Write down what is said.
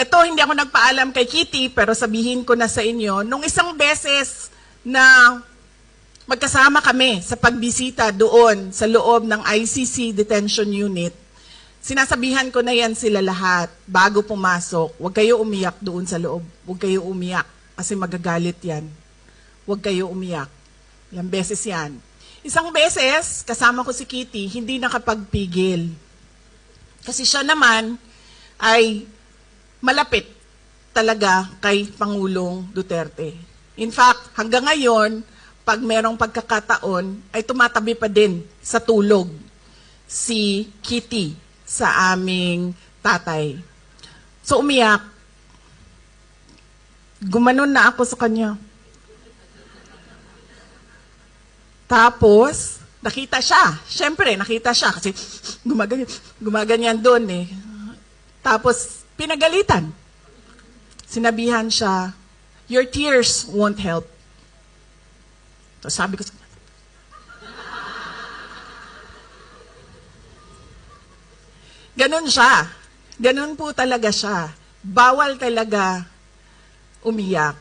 Ito, hindi ako nagpaalam kay Kitty, pero sabihin ko na sa inyo, nung isang beses na magkasama kami sa pagbisita doon sa loob ng ICC Detention Unit, sinasabihan ko na yan sila lahat bago pumasok, huwag kayo umiyak doon sa loob. Huwag kayo umiyak kasi magagalit yan. Huwag kayo umiyak. Ilang beses yan. Isang beses, kasama ko si Kitty, hindi nakapagpigil. Kasi siya naman ay malapit talaga kay Pangulong Duterte. In fact, hanggang ngayon, pag merong pagkakataon, ay tumatabi pa din sa tulog si Kitty sa aming tatay. So umiyak. Gumanon na ako sa kanya. Tapos, nakita siya. Siyempre, nakita siya kasi gumaganyan doon eh. Tapos, pinagalitan. Sinabihan siya, your tears won't help. So, sabi ko, ganun siya. Ganun po talaga siya. Bawal talaga umiyak.